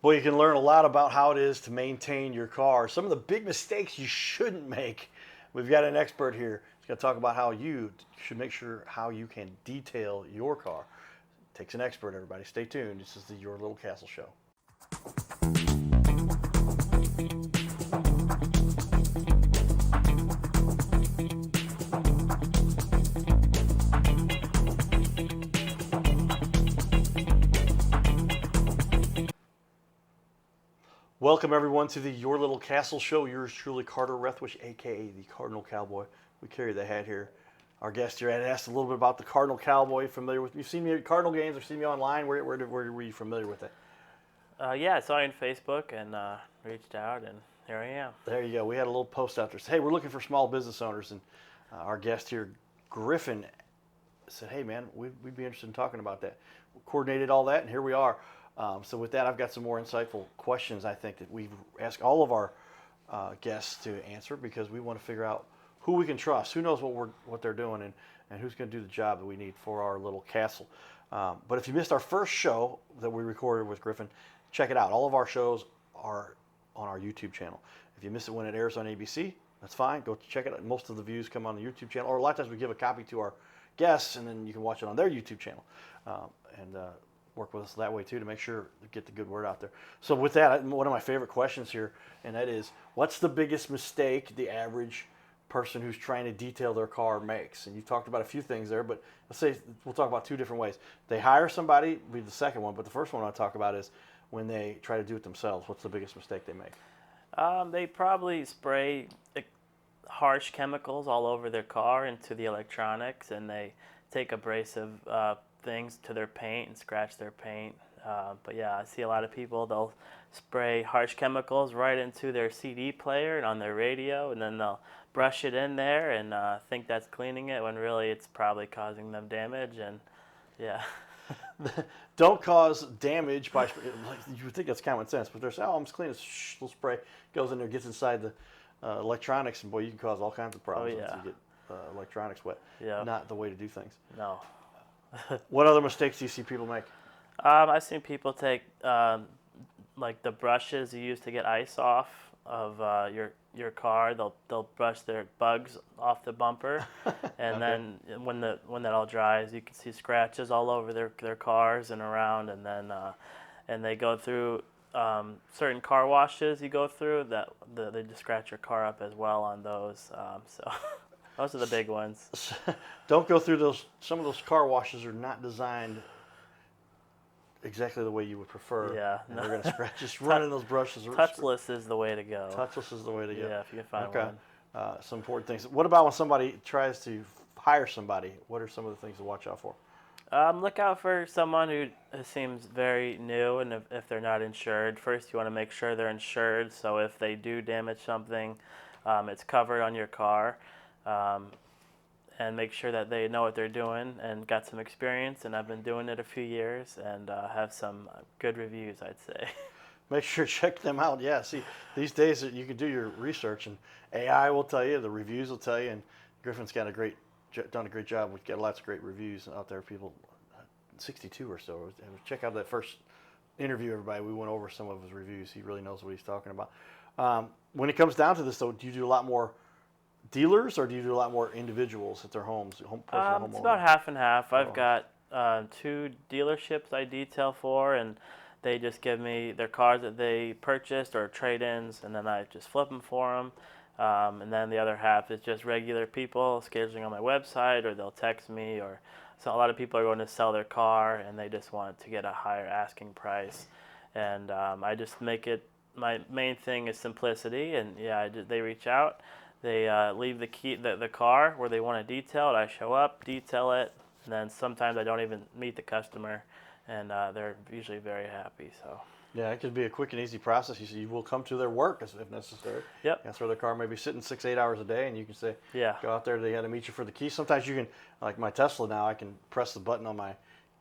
Boy, you can learn a lot about how it is to maintain your car. Some of the big mistakes you shouldn't make. We've got an expert here. He's going to talk about how you should make sure how you can detail your car. Takes an expert, everybody. Stay tuned. This is the Your Little Castle Show. Welcome, everyone, to the Your Little Castle Show. Yours truly, Carter Rethwish, a.k.a. the Cardinal Cowboy. We carry the hat here. Our guest here had asked a little bit about the Cardinal Cowboy. Familiar with? You've seen me at Cardinal games or seen me online? Where were you familiar with it? Yeah, I saw you on Facebook and reached out, and here I am. There you go. We had a little post out there. Said, hey, we're looking for small business owners. And our guest here, Griffin, said, hey, man, we'd be interested in talking about that. We coordinated all that, and here we are. So with that, I've got some more insightful questions, I think, that we've asked all of our guests to answer because we want to figure out who we can trust, who knows what they're doing, and who's going to do the job that we need for our little castle. But if you missed our first show that we recorded with Griffin, check it out. All of our shows are on our YouTube channel. If you miss it when it airs on ABC, that's fine. Go check it out. Most of the views come on the YouTube channel, or a lot of times we give a copy to our guests, and then you can watch it on their YouTube channel. Work with us that way too to make sure to get the good word out there. So with that, one of my favorite questions here, and that is, what's the biggest mistake the average person who's trying to detail their car makes? And you've talked about a few things there, but let's say we'll talk about two different ways. They hire somebody, be the second one, but the first one I want to talk about is when they try to do it themselves. What's the biggest mistake they make? They probably spray harsh chemicals all over their car into the electronics, and they take abrasive things to their paint and scratch their paint. But yeah, I see a lot of people, they'll spray harsh chemicals right into their CD player and on their radio, and then they'll brush it in there and think that's cleaning it when really it's probably causing them damage. And yeah. Don't cause damage by, like, you would think that's common sense, but they're saying, oh, I'm just cleaning this, little spray, goes in there, gets inside the electronics, and boy, you can cause all kinds of problems once you get electronics wet. Yeah. Not the way to do things. No. What other mistakes do you see people make? I've seen people take like the brushes you use to get ice off of your car. They'll brush their bugs off the bumper, and Okay. then when that all dries, you can see scratches all over their cars and around. And then and they go through certain car washes. You go through that they just scratch your car up as well on those. So. Those are the big ones. Don't go through those. Some of those car washes are not designed exactly the way you would prefer. Yeah. And they're going to scratch. Just running those brushes. Touchless is the way to go. Touchless is the way to go. Yeah, if you can find one. Some important things. What about when somebody tries to hire somebody? What are some of the things to watch out for? Look out for someone who seems very new, and if they're not insured. First, you want to make sure they're insured, so if they do damage something, it's covered on your car. And make sure that they know what they're doing and got some experience, and I've been doing it a few years and have some good reviews, I'd say. Make sure to check them out. Yeah, see, these days you can do your research, and AI will tell you, the reviews will tell you, and Griffin's got done a great job. We've got lots of great reviews out there. People, 62 or so. Check out that first interview, everybody. We went over some of his reviews. He really knows what he's talking about. When it comes down to this, though, do you do a lot more dealers, or do you do a lot more individuals at their homes? It's about half and half. I've got 2 dealerships I detail for, and they just give me their cars that they purchased or trade-ins, and then I just flip them for them. And then the other half is just regular people scheduling on my website, or they'll text me, or so a lot of people are going to sell their car and they just want to get a higher asking price. And I just make it, my main thing is simplicity, and yeah, they reach out. They leave the car where they want to detail it. I show up, detail it, and then sometimes I don't even meet the customer, and they're usually very happy. So. Yeah, it could be a quick and easy process. You will come to their work if necessary. Yep. That's where their car may be sitting 6-8 hours a day, and you can say, yeah, go out there. They had to meet you for the key. Sometimes you can, like my Tesla now, I can press the button on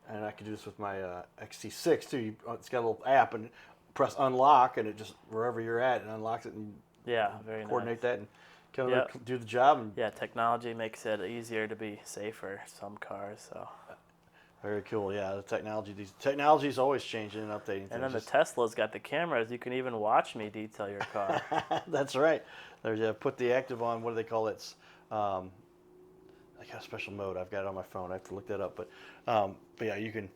and I can do this with my XT6 too. It's got a little app, and press unlock, and it just wherever you're at, it unlocks it, and yeah, very coordinate nice. that and come there, do the job. And yeah, technology makes it easier to be safer. Some cars, so. Very cool. Yeah, the technology is always changing and updating things. And then the Tesla's got the cameras. You can even watch me detail your car. That's right. There's put the active on. What do they call it? Um, I got a special mode. I've got it on my phone. I have to look that up. But yeah, you can.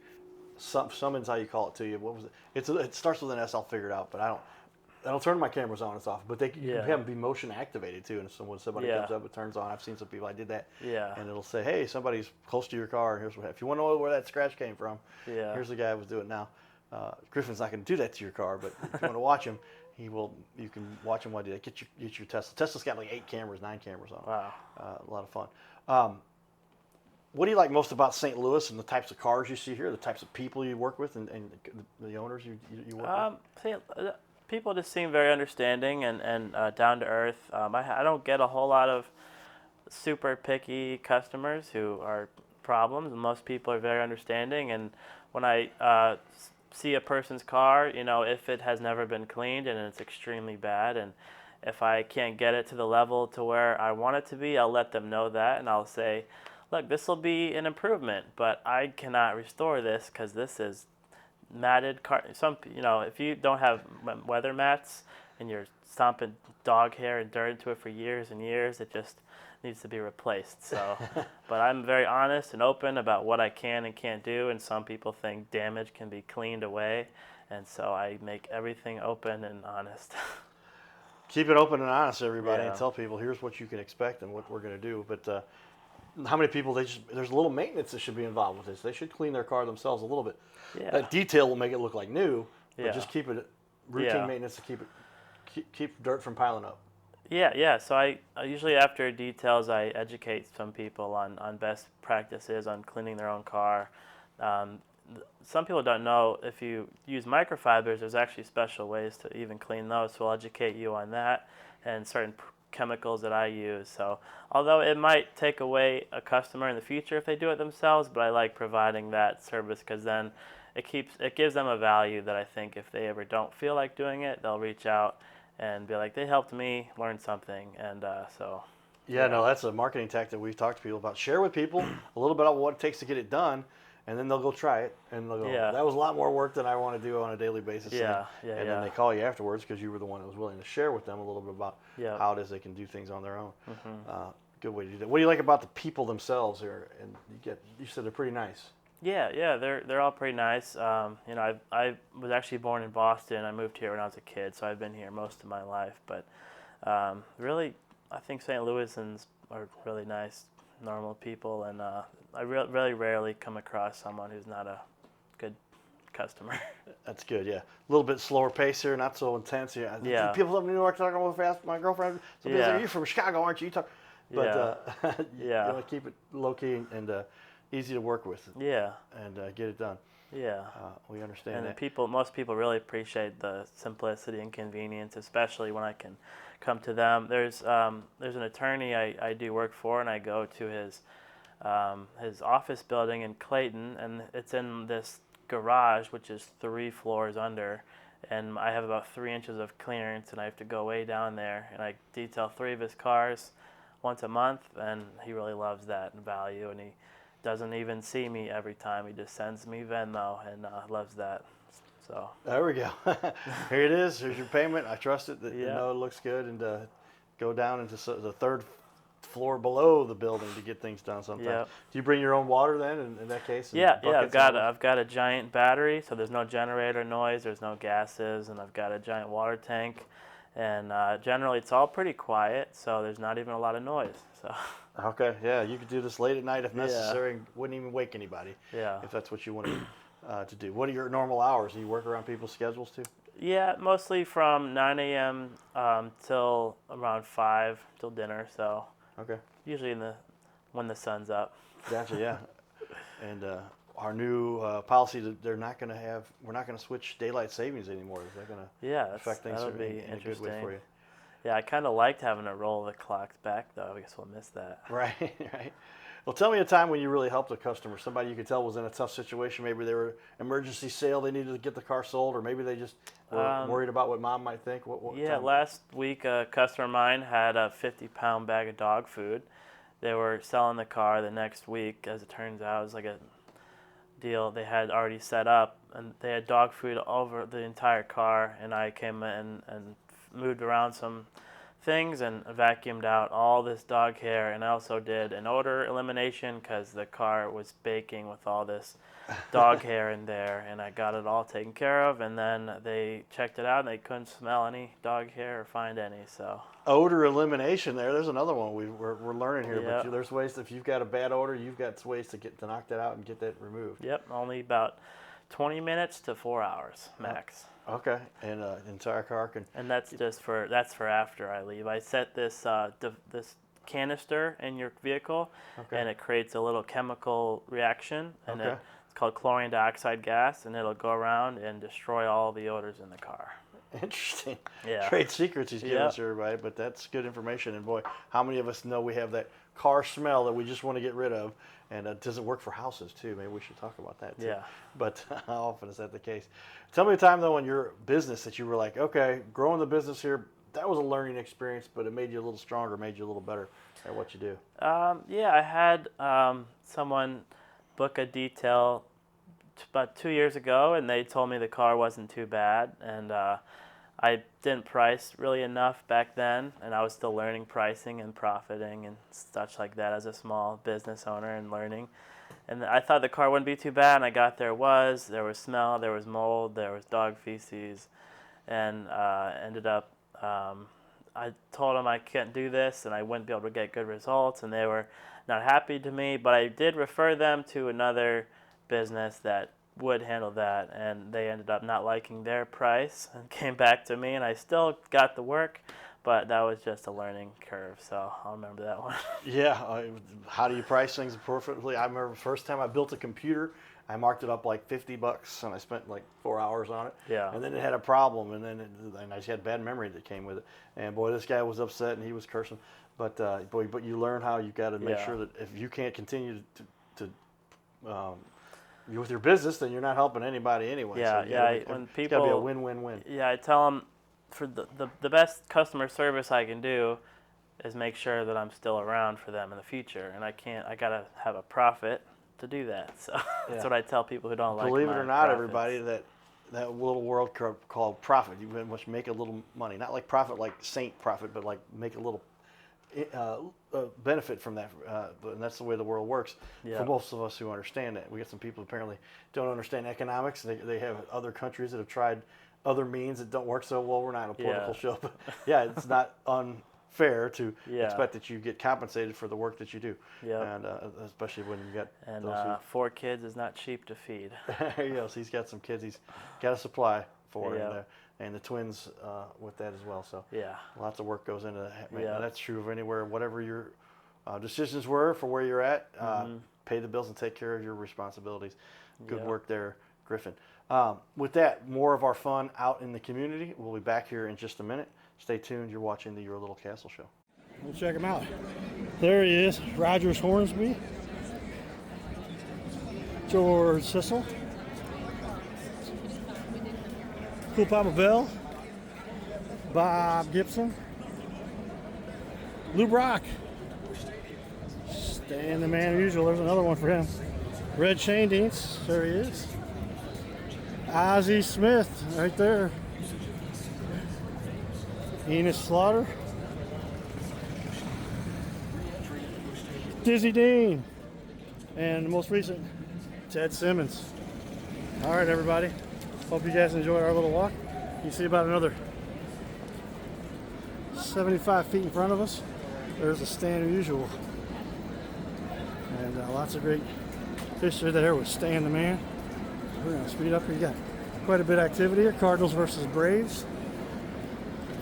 Summon's how you call it to you. What was it? It starts with an S. I'll figure it out. But I don't turn my cameras on. It's off. But you can have them be motion activated too. And so when somebody comes up, it turns on. I've seen some people. I did that. Yeah. And it'll say, hey, somebody's close to your car. Here's what. If you want to know where that scratch came from, here's the guy who was doing it now. Griffin's not going to do that to your car, but if you want to watch him, he will. You can watch him while you do that. Get your Tesla. Tesla's got like 9 cameras on it. Wow. A lot of fun. What do you like most about St. Louis and the types of cars you see here, the types of people you work with, and the owners you work with? People just seem very understanding and down to earth. I don't get a whole lot of super picky customers who are problems. Most people are very understanding, and when I see a person's car, if it has never been cleaned and it's extremely bad, and if I can't get it to the level to where I want it to be, I'll let them know that, and I'll say, look, this will be an improvement, but I cannot restore this because this is matted car. If you don't have weather mats and you're stomping dog hair and dirt into it for years and years, it just needs to be replaced. So, but I'm very honest and open about what I can and can't do, and some people think damage can be cleaned away, and so I make everything open and honest. Keep it open and honest, everybody, Yeah. and tell people here's what you can expect and what we're going to do. But how many people there's a little maintenance that should be involved with this. They should clean their car themselves a little bit. Yeah. That detail will make it look like new, but Yeah. just keep it routine maintenance to keep dirt from piling up. Yeah. So I usually after details, I educate some people on best practices on cleaning their own car. Some people don't know if you use microfibers, there's actually special ways to even clean those. So I'll educate you on that and certain chemicals that I use. So although it might take away a customer in the future if they do it themselves, but I like providing that service because then it gives them a value that I think if they ever don't feel like doing it, they'll reach out and be like, they helped me learn something. And Yeah, no, that's a marketing tactic we've talked to people about. Share with people a little bit about what it takes to get it done, and then they'll go try it, and they'll go, that was a lot more work than I want to do on a daily basis. And then they call you afterwards because you were the one that was willing to share with them a little bit about how it is they can do things on their own. Mm-hmm. Good way to do that. What do you like about the people themselves here? And you said they're pretty nice. Yeah, they're all pretty nice. I was actually born in Boston. I moved here when I was a kid, so I've been here most of my life. But really, I think St. Louisans are really nice, normal people, and I really rarely come across someone who's not a good customer. That's good, yeah. A little bit slower pace here, not so intense here. Yeah. People up in New York talking real fast. My girlfriend, somebody says, you're from Chicago, aren't you? But you keep it low key and easy to work with. Yeah. And get it done. Yeah. We understand and that. Most people really appreciate the simplicity and convenience, especially when I can come to them. There's an attorney I do work for, and I go to his office building in Clayton, and it's in this garage, which is 3 floors under, and I have about 3 inches of clearance, and I have to go way down there, and I detail 3 of his cars once a month, and he really loves that value, and he doesn't even see me every time. He just sends me Venmo and loves that. So there we go. Here it is. Here's your payment. I trust it. You know it looks good, and go down into the 3rd floor below the building to get things done sometimes. Yep. Do you bring your own water then in that case? Yeah. I've got a giant battery, so there's no generator noise, there's no gases, and I've got a giant water tank. And generally, it's all pretty quiet, so there's not even a lot of noise. So. Okay, yeah, you could do this late at night if necessary, and wouldn't even wake anybody. Yeah. If that's what you wanted to do. What are your normal hours? Do you work around people's schedules too? Yeah, mostly from 9 a.m. Till around 5 till dinner. So. Okay. Usually when the sun's up. Gotcha. Yeah. And our new policy that we're not going to switch daylight savings anymore. Is that going to affect things in a good way for you? Yeah, I kind of liked having to roll the clocks back, though. I guess we'll miss that. Right. Well, tell me a time when you really helped a customer. Somebody you could tell was in a tough situation. Maybe they were emergency sale. They needed to get the car sold, or maybe they just were worried about what mom might think. What time? Last week a customer of mine had a 50-pound bag of dog food. They were selling the car the next week. As it turns out, it was like a deal they had already set up, and they had dog food over the entire car, and I came in and moved around some things and vacuumed out all this dog hair, and I also did an odor elimination because the car was baking with all this dog hair in there, and I got it all taken care of, and then they checked it out and they couldn't smell any dog hair or find any. So odor elimination there's another one we're learning here. Yeah. But there's ways, if you've got a bad odor, you've got ways to knock that out and get that removed. Yep, only about 20 minutes to 4 hours max. Okay, and entire car can. And that's just for after I leave. I set this this canister in your vehicle, Okay. and it creates a little chemical reaction, and Okay. it's called chlorine dioxide gas, and it'll go around and destroy all the odors in the car. Interesting. Yeah. Trade secrets he's giving Yep. us, everybody, but that's good information. And boy, how many of us know we have that car smell that we just want to get rid of? And does it work for houses too? Maybe we should talk about that too. Yeah. But how often is that the case? Tell me a time though in your business that you were like, okay, growing the business here, that was a learning experience, but it made you a little stronger, made you a little better at what you do. Yeah, I had someone book a detail about 2 years ago, and they told me the car wasn't too bad, and I didn't price really enough back then, and I was still learning pricing and profiting and such like that as a small business owner and learning. And I thought the car wouldn't be too bad, and I got there was smell, there was mold, there was dog feces, and ended up, I told them I can't do this and I wouldn't be able to get good results, and they were not happy to me, but I did refer them to another business that would handle that, and they ended up not liking their price and came back to me, and I still got the work, but that was just a learning curve, so I'll remember that one. Yeah, how do you price things appropriately? I remember the first time I built a computer, I marked it up like $50, and I spent like 4 hours on it. Yeah. And then it had a problem, and and I just had bad memory that came with it. And boy, this guy was upset, and he was cursing. But but you learn how you got to make Yeah. sure that if you can't continue to with your business, then you're not helping anybody anyway. Yeah, so yeah. it's When got to be a people, win-win-win. yeah, I tell them for the best customer service I can do is make sure that I'm still around for them in the future, and I gotta have a profit to do that. So Yeah. that's what I tell people who don't like. Believe it my or not, profits. everybody, that little world called profit. You must make a little money, not like profit, like saint profit, but like make a little benefit from that. And that's the way the world works. Yeah. For most of us who understand that, we got some people who apparently don't understand economics. They have other countries that have tried other means that don't work so well. We're not a political Yeah. show, but yeah, it's not unfair to Yeah. expect that you get compensated for the work that you do. Yeah. And especially when you got And those who 4 kids is not cheap to feed. there you go. So he's got some kids. He's got a supply for, Yeah. and the twins with that as well. So Yeah. lots of work goes into that. Man, Yeah. that's true of anywhere, whatever your decisions were for where you're at. Mm-hmm. Pay the bills and take care of your responsibilities. Good Yeah. work there, Griffin. With that, more of our fun out in the community. We'll be back here in just a minute. Stay tuned. You're watching the Your Little Castle Show. We'll check him out. There he is, Rogers Hornsby, George Sissel, Cool Papa Bell, Bob Gibson, Lou Brock, Stan the Man Usual. There's another one for him. Red Shane Deans, there he is. Ozzie Smith, right there. Enos Slaughter. Dizzy Dean. And the most recent, Ted Simmons. All right, everybody. Hope you guys enjoyed our little walk. You see about another 75 feet in front of us. There's a Stan Usual. And lots of great history there with Stan the Man. We're going to speed up here. You got quite a bit of activity here. Cardinals versus Braves.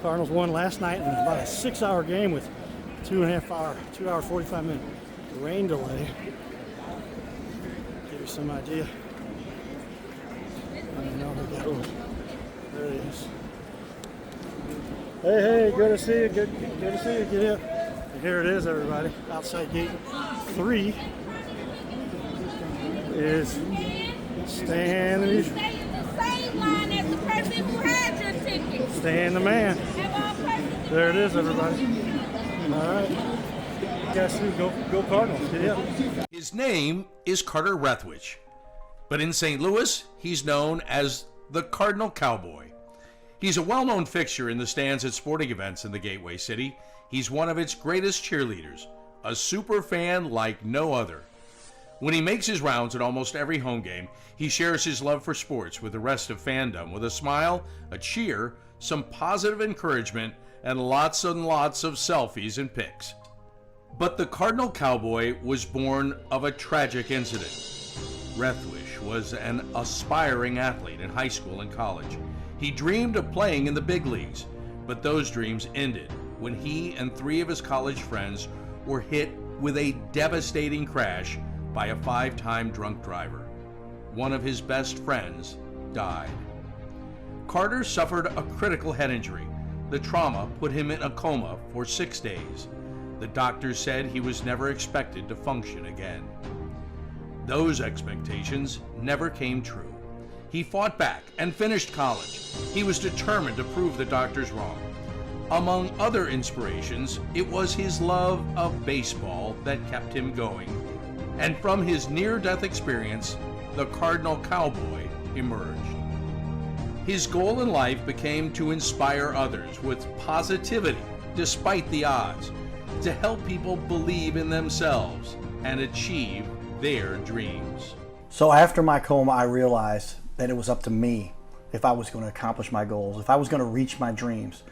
Cardinals won last night in about a 6-hour game with 2 hour 45 minute rain delay. Give you some idea. There he is. Hey, good to see you. Good to see you. Get here. And here it is, everybody. Outside gate 3 is Stan the Usual. Stay in the same line as the person who had your ticket. Stan the Man. Have all persons There it is, everybody. All right. Guess who? Go Cardinals. Get up. His name is Carter Rathwich, But in St. Louis, he's known as the Cardinal Cowboy. He's a well-known fixture in the stands at sporting events in the Gateway City. He's one of its greatest cheerleaders, a super fan like no other. When he makes his rounds at almost every home game, he shares his love for sports with the rest of fandom with a smile, a cheer, some positive encouragement, and lots and lots of selfies and pics. But the Cardinal Cowboy was born of a tragic incident. Rethwish was an aspiring athlete in high school and college. He dreamed of playing in the big leagues, but those dreams ended when he and 3 of his college friends were hit with a devastating crash by a 5-time drunk driver. One of his best friends died. Carter suffered a critical head injury. The trauma put him in a coma for 6 days. The doctors said he was never expected to function again. Those expectations never came true. He fought back and finished college. He was determined to prove the doctors wrong. Among other inspirations, it was his love of baseball that kept him going. And from his near-death experience, the Cardinal Cowboy emerged. His goal in life became to inspire others with positivity despite the odds, to help people believe in themselves and achieve their dreams. So after my coma, I realized that it was up to me if I was going to accomplish my goals, if I was going to reach my dreams.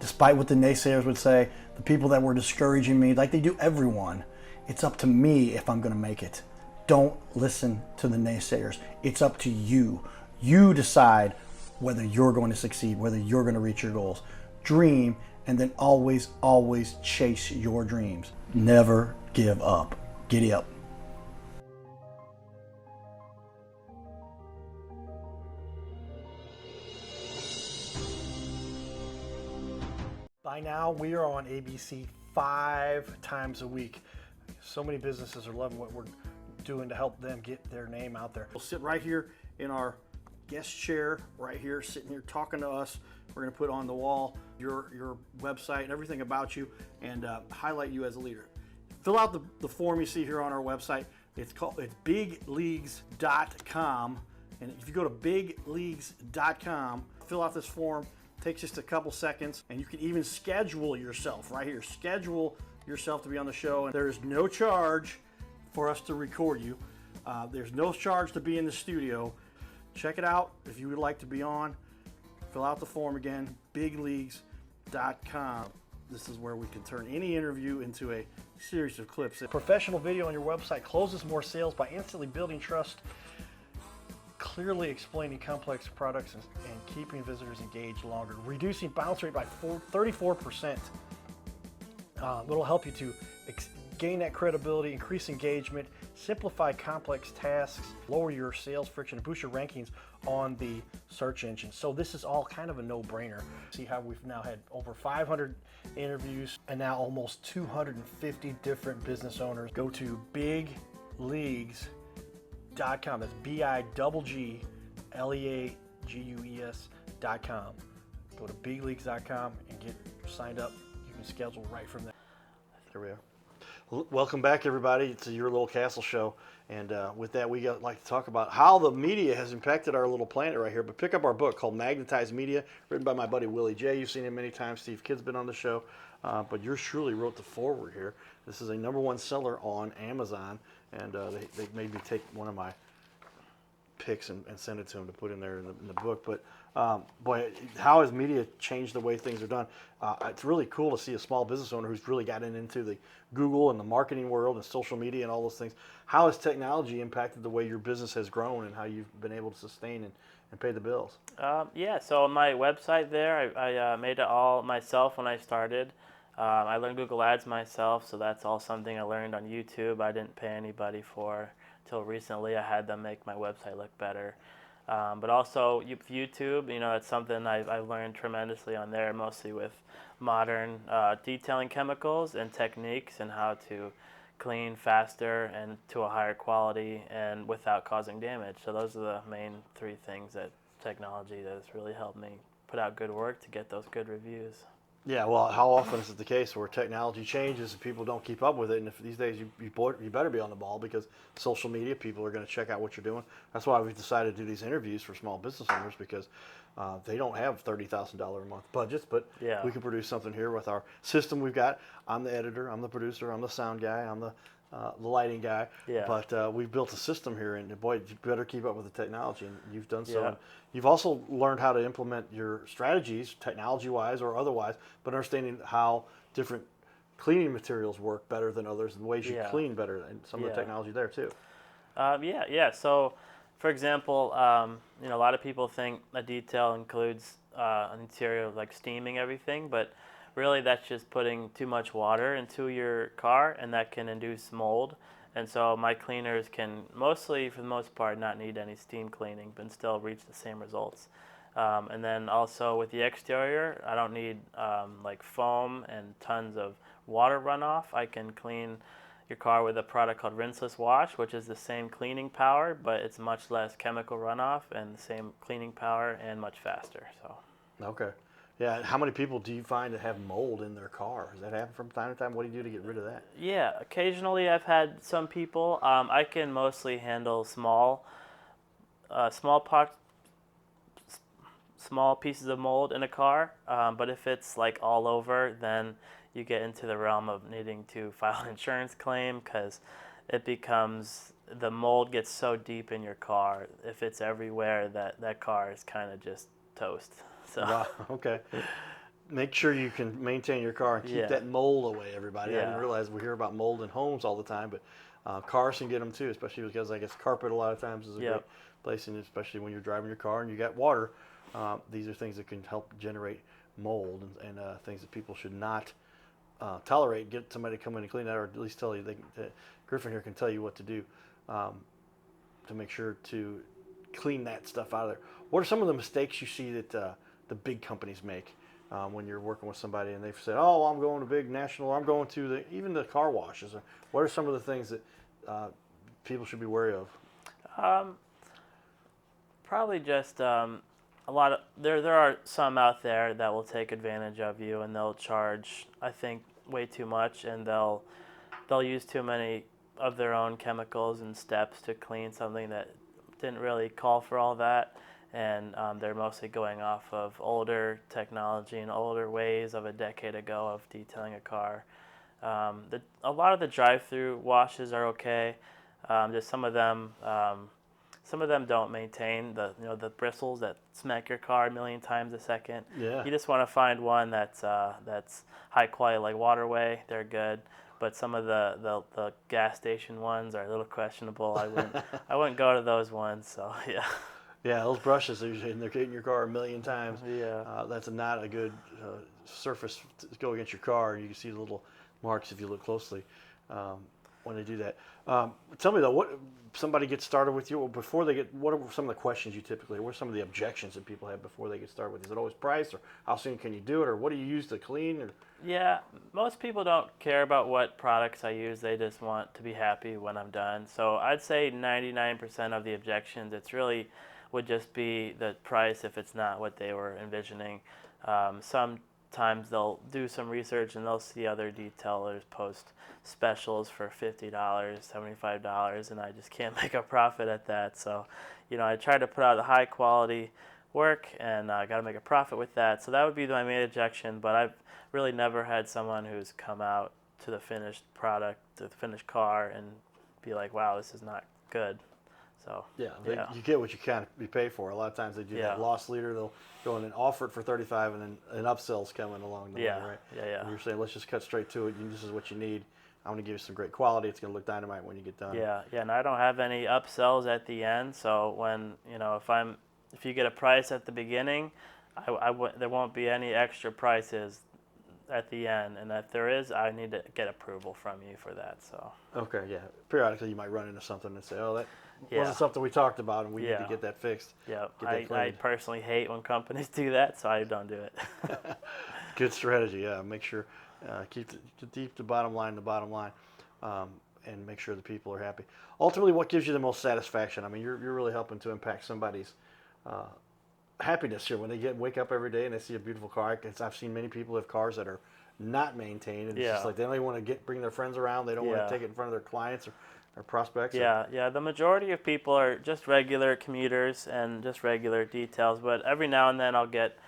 Despite what the naysayers would say, the people that were discouraging me, like they do everyone, it's up to me if I'm going to make it. Don't listen to the naysayers. It's up to you. You decide whether you're going to succeed, whether you're going to reach your goals. Dream, and then always, always chase your dreams. Never give up. Giddy up. By now, we are on ABC 5 times a week. So many businesses are loving what we're doing to help them get their name out there. We'll sit right here in our guest chair, right here, sitting here talking to us. We're going to put on the wall your website and everything about you, and highlight you as a leader. Fill out the form you see here on our website. It's bigleagues.com, and if you go to bigleagues.com, fill out this form. Takes just a couple seconds, and you can even schedule yourself right here. Schedule yourself to be on the show, and there's no charge for us to record you. There's no charge to be in the studio. Check it out if you would like to be on. Fill out the form again, bigleagues.com. This is where we can turn any interview into a series of clips. Professional video on your website closes more sales by instantly building trust, clearly explaining complex products, and keeping visitors engaged longer, reducing bounce rate by 34%. It'll help you to gain that credibility, increase engagement, simplify complex tasks, lower your sales friction, and boost your rankings on the search engine. So this is all kind of a no-brainer. See how we've now had over 500 interviews and now almost 250 different business owners. Go to bigleagues.com. That's bigleagues.com. Go to bigleagues.com and get signed up. You can schedule right from there. There we are. Welcome back, everybody, to your little castle show. And with that, we like to talk about how the media has impacted our little planet right here. But pick up our book called Magnetized Media, written by my buddy Willie J. You've seen him many times. Steve Kidd's been on the show. But yours truly wrote the foreword here. This is a #1 seller on Amazon. And they made me take one of my picks and send it to him to put in there in the book. But boy, how has media changed the way things are done? It's really cool to see a small business owner who's really gotten into the Google and the marketing world and social media and all those things. How has technology impacted the way your business has grown and how you've been able to sustain and pay the bills? Yeah, so on my website there, I made it all myself when I started. I learned Google Ads myself, so that's all something I learned on YouTube. I didn't pay anybody for until recently. I had them make my website look better. But also YouTube, it's something I learned tremendously on there, mostly with modern detailing chemicals and techniques and how to clean faster and to a higher quality and without causing damage. So those are the main 3 things that technology that has really helped me put out good work to get those good reviews. Yeah, well, how often is it the case where technology changes and people don't keep up with it? And if these days you better be on the ball because social media people are going to check out what you're doing. That's why we've decided to do these interviews for small business owners because they don't have $30,000 a month budgets, but Yeah. we can produce something here with our system we've got. I'm the editor, I'm the producer, I'm the sound guy, I'm the lighting guy. Yeah. But we've built a system here, and boy, you better keep up with the technology, and you've done so. Yeah. And you've also learned how to implement your strategies, technology-wise or otherwise, but understanding how different cleaning materials work better than others, and ways you Yeah. clean better, and some of the Yeah. technology there too. Yeah. So, for example, a lot of people think a detail includes an interior like steaming everything, but really that's just putting too much water into your car, and that can induce mold. And so my cleaners can mostly, for the most part, not need any steam cleaning, but still reach the same results. And then also with the exterior, I don't need like foam and tons of water runoff. I can clean your car with a product called rinseless wash, which is the same cleaning power, but it's much less chemical runoff and the same cleaning power and much faster. So. Okay. Yeah. How many people do you find that have mold in their car? Does that happen from time to time? What do you do to get rid of that? Yeah, occasionally I've had some people. I can mostly handle small pot, small pieces of mold in a car. But if it's like all over, then you get into the realm of needing to file an insurance claim because it becomes the mold gets so deep in your car. If it's everywhere, that car is kind of just toast. So. Wow. Okay. Make sure you can maintain your car and keep Yeah. that mold away, everybody. I didn't Yeah. realize we hear about mold in homes all the time, but cars can get them too, especially because I guess carpet a lot of times is a Yep. great place, and especially when you're driving your car and you got water. These are things that can help generate mold and things that people should not tolerate. Get somebody to come in and clean that, or at least tell you. Griffin here can tell you what to do to make sure to clean that stuff out of there. What are some of the mistakes you see that the big companies make when you're working with somebody and they've said, "Oh, I'm going to big national. I'm going to even the car washes." What are some of the things that people should be wary of? Probably just a lot of there are some out there that will take advantage of you and they'll charge I think way too much and they'll use too many of their own chemicals and steps to clean something that didn't really call for all that, and they're mostly going off of older technology and older ways of a decade ago of detailing a car. A lot of the drive-through washes are okay. Just some of them don't maintain the bristles that smack your car a million times a second. Yeah. You just want to find one that's high quality, like Waterway. They're good, but some of the gas station ones are a little questionable. I wouldn't go to those ones. So yeah. Yeah, those brushes they're hitting your car a million times. Yeah. That's not a good surface to go against your car. You can see the little marks if you look closely when they do that. Tell me though, what somebody gets started with you before they get? What are some of the questions you typically? What are some of the objections that people have before they get started with? Is it always price, or how soon can you do it, or what do you use to clean? Or Yeah, most people don't care about what products I use. They just want to be happy when I'm done. So I'd say 99% of the objections, it's really would just be the price if it's not what they were envisioning. Sometimes they'll do some research and they'll see other detailers post specials for $50, $75, and I just can't make a profit at that. So, I try to put out a high quality work and I got to make a profit with that. So that would be my main objection, but I've really never had someone who's come out to the finished product, to the finished car, and be like, wow, this is not good. So yeah, you get what you pay for. A lot of times they do that loss leader. They'll go in and offer it for $35, and then an upsell's coming along the way, right? Yeah. And you're saying, let's just cut straight to it. This is what you need. I'm going to give you some great quality. It's going to look dynamite when you get done. Yeah, and I don't have any upsells at the end. So when if you get a price at the beginning, there won't be any extra prices at the end, and if there is, I need to get approval from you for that. So okay, yeah. Periodically, you might run into something and say, "Oh, that wasn't something we talked about, and we need to get that fixed." Yeah, get that I personally hate when companies do that, so I don't do it. Good strategy. Yeah, make sure keep the bottom line, and make sure the people are happy. Ultimately, what gives you the most satisfaction? I mean, you're really helping to impact somebody's happiness here when they wake up every day and they see a beautiful car. 'Cause I've seen many people have cars that are not maintained, and it's just Yeah. like they only want to bring their friends around. They don't want Yeah. to take it in front of their clients or prospects. Yeah. The majority of people are just regular commuters and just regular details. But every now and then I'll get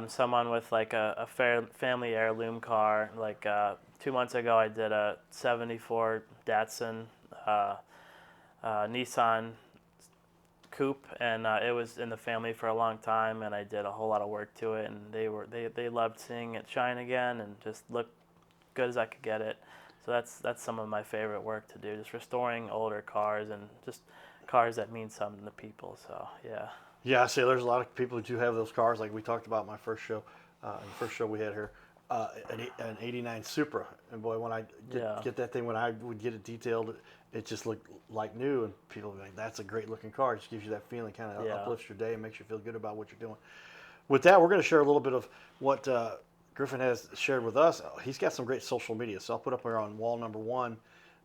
someone with like a family heirloom car. Like 2 months ago, I did a '74 Datsun Nissan coupe, and it was in the family for a long time, and I did a whole lot of work to it, and they loved seeing it shine again and just look good as I could get it. So that's some of my favorite work to do, just restoring older cars and just cars that mean something to people. So yeah. Yeah, I see. There's a lot of people who do have those cars, like we talked about in my first show, the first show we had here, an '89 Supra, and boy, when I get that thing, when I would get it detailed, it just looked like new, and people would be like, "That's a great looking car." It just gives you that feeling, kind of uplifts your day, and makes you feel good about what you're doing. With that, we're going to share a little bit of what Griffin has shared with us. He's got some great social media, so I'll put up here on wall number 1.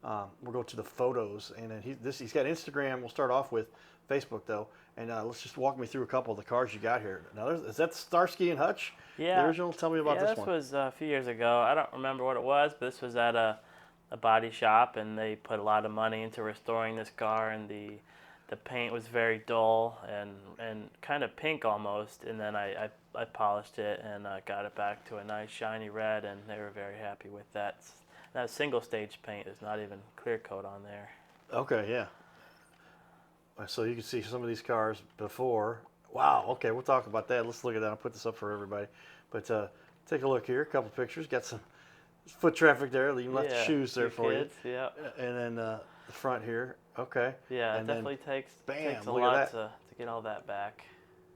We'll go to the photos, and then he's got Instagram. We'll start off with Facebook though, and let's just walk me through a couple of the cars you got here. Now, is that Starsky and Hutch? Yeah. The original. Tell me about this one. This was a few years ago. I don't remember what it was, but this was at a body shop, and they put a lot of money into restoring this car, and the paint was very dull and kind of pink almost, and then I polished it and got it back to a nice shiny red, and they were very happy with that. That single stage paint is not even clear coat on there. Okay, yeah. So you can see some of these cars before. Wow, okay, we'll talk about that. Let's look at that. I'll put this up for everybody. But take a look here, a couple pictures. Got some foot traffic there. You left the shoes there for kids, you. Yeah. And then the front here. Okay. Yeah, and it definitely takes a look lot at to get all that back.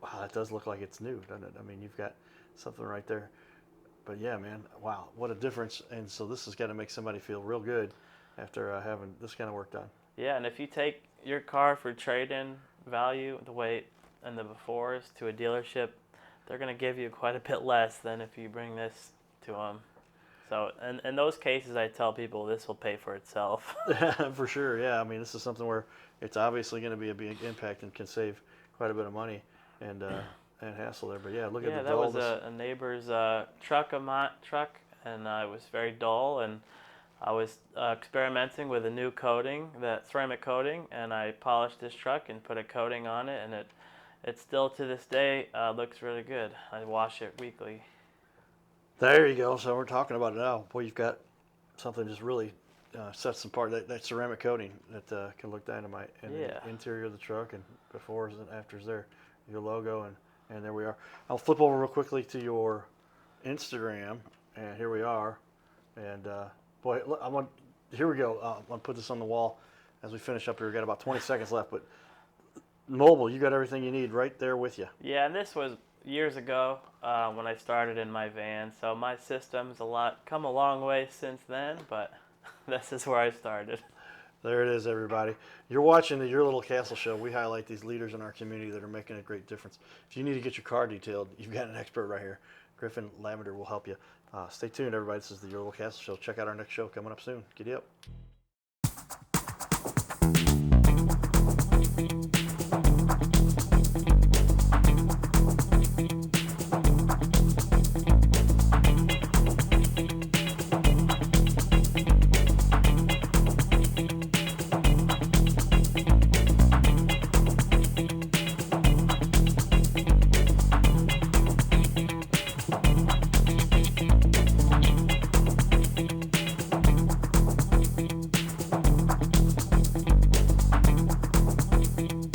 Wow, that does look like it's new, doesn't it? I mean, you've got something right there. But yeah, man, wow, what a difference. And so this has got to make somebody feel real good after having this kind of work done. Yeah, and if you take your car for trade-in value, the way and the befores to a dealership, they're going to give you quite a bit less than if you bring this to them. So in those cases, I tell people this will pay for itself. For sure, yeah. I mean, this is something where it's obviously going to be a big impact and can save quite a bit of money and hassle there. But yeah, look at the dullness. Yeah, that was a neighbor's truck, and it was very dull, and I was experimenting with a new coating, that ceramic coating, and I polished this truck and put a coating on it, and it still to this day looks really good. I wash it weekly. There you go. So we're talking about it now. Boy, you've got something just really sets apart. That ceramic coating that can look dynamite. And the interior of the truck and befores and afters there. Your logo, and there we are. I'll flip over real quickly to your Instagram, and here we are. And boy, look, here we go. I'm going to put this on the wall as we finish up here. We've got about 20 seconds left, but mobile, you got everything you need right there with you. Yeah, and this was years ago when I started in my van, so my system's come a long way since then, but this is where I started. There it is, everybody. You're watching the Your Little Castle Show. We highlight these leaders in our community that are making a great difference. If you need to get your car detailed, you've got an expert right here. Griffin Lavender will help you. Stay tuned, everybody. This is the Your Little Castle Show. Check out our next show coming up soon. Giddy up.